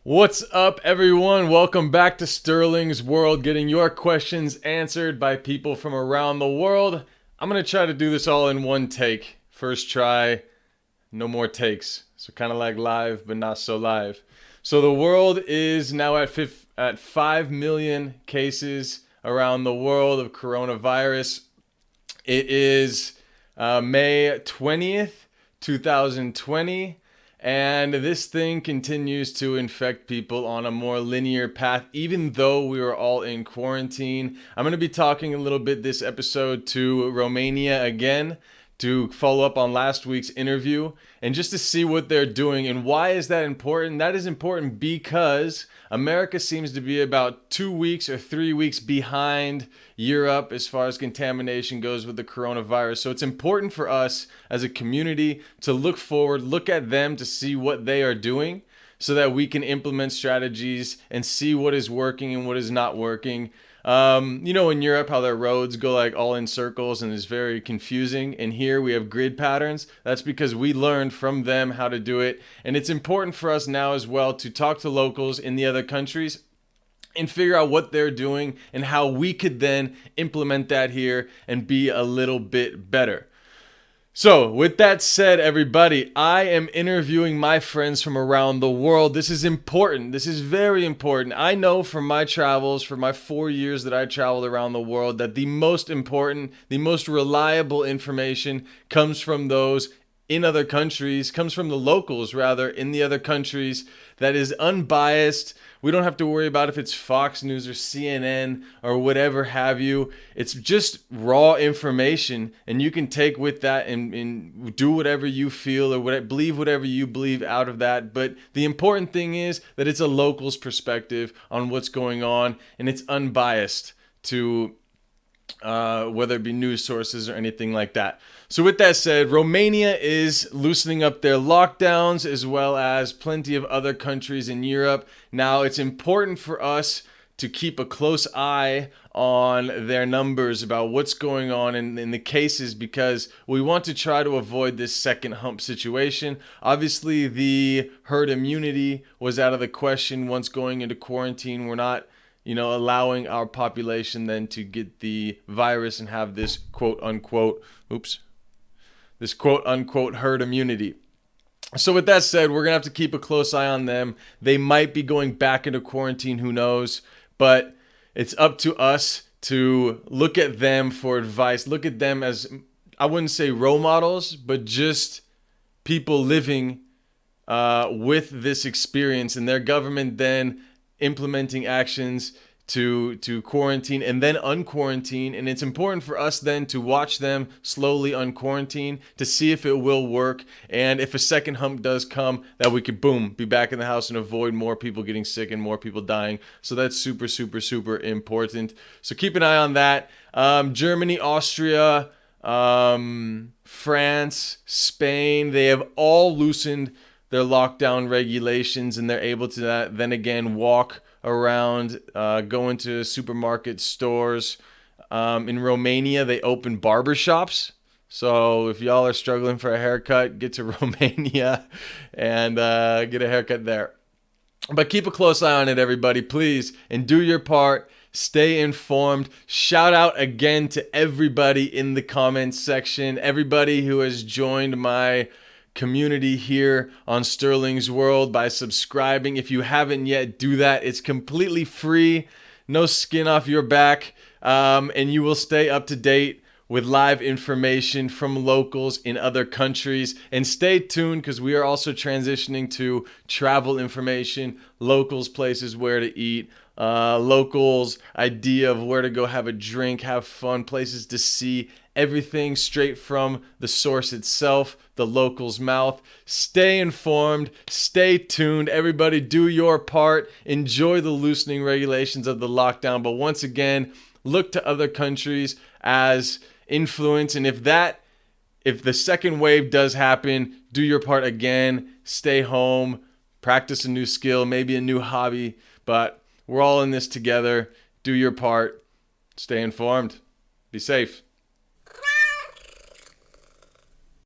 What's up, everyone? Welcome back to Sterling's World, getting your questions answered by people from around the world. I'm going to try to do this all in one take. First try, no more takes. So kind of like live, but not so live. So the world is now at 5 million cases around the world of coronavirus. It is May 20th, 2020. And this thing continues to infect people on a more linear path, even though we were all in quarantine. I'm going to be talking a little bit this episode to Romania again to follow up on last week's interview and just to see what they're doing. And why is that important? That is important because America seems to be about 2 weeks or 3 weeks behind Europe as far as contamination goes with the coronavirus. So it's important for us as a community to look forward, look at them to see what they are doing so that we can implement strategies and see what is working and what is not working. In Europe, how their roads go like all in circles and is very confusing. And here we have grid patterns. That's because we learned from them how to do it. And it's important for us now as well to talk to locals in the other countries and figure out what they're doing and how we could then implement that here and be a little bit better. So, with that said, everybody, I am interviewing my friends from around the world. This is important. This is very important. I know from my travels, for my 4 years that I traveled around the world, that the most important, the most reliable information comes from those in other countries, comes from the locals, rather, in the other countries, that is unbiased. We don't have to worry about if it's Fox News or CNN or whatever have you. It's just raw information, and you can take with that and do whatever you feel or believe whatever you believe out of that. But the important thing is that it's a local's perspective on what's going on, and it's unbiased to whether it be news sources or anything like that. So with that said, Romania is loosening up their lockdowns as well as plenty of other countries in Europe. Now, it's important for us to keep a close eye on their numbers about what's going on in the cases, because we want to try to avoid this second hump situation. Obviously, the herd immunity was out of the question once going into quarantine. We're not allowing our population then to get the virus and have this quote unquote herd immunity. So with that said, we're going to have to keep a close eye on them. They might be going back into quarantine, who knows? But it's up to us to look at them for advice. Look at them as, I wouldn't say role models, but just people living with this experience, and their government then implementing actions to quarantine and then unquarantine. And it's important for us then to watch them slowly unquarantine to see if it will work, and if a second hump does come, that we could be back in the house and avoid more people getting sick and more people dying. So that's super important. So keep an eye on that. Germany, Austria, France, Spain, they have all loosened their lockdown regulations, and they're able to then again walk around, go into supermarket stores. In Romania, they open barbershops. So if y'all are struggling for a haircut, get to Romania and get a haircut there. But keep a close eye on it, everybody, please, and do your part. Stay informed. Shout out again to everybody in the comments section, everybody who has joined my community here on Sterling's World by subscribing. If you haven't yet, do that. It's completely free, no skin off your back, and you will stay up to date with live information from locals in other countries. And stay tuned, because we are also transitioning to travel information, locals, places where to eat, locals idea of where to go have a drink, have fun, places to see, everything straight from the source itself, the local's mouth. Stay informed, stay tuned. Everybody do your part. Enjoy the loosening regulations of the lockdown. But once again, look to other countries as influence. And if the second wave does happen, do your part again. Stay home, practice a new skill, maybe a new hobby. But we're all in this together. Do your part. Stay informed. Be safe.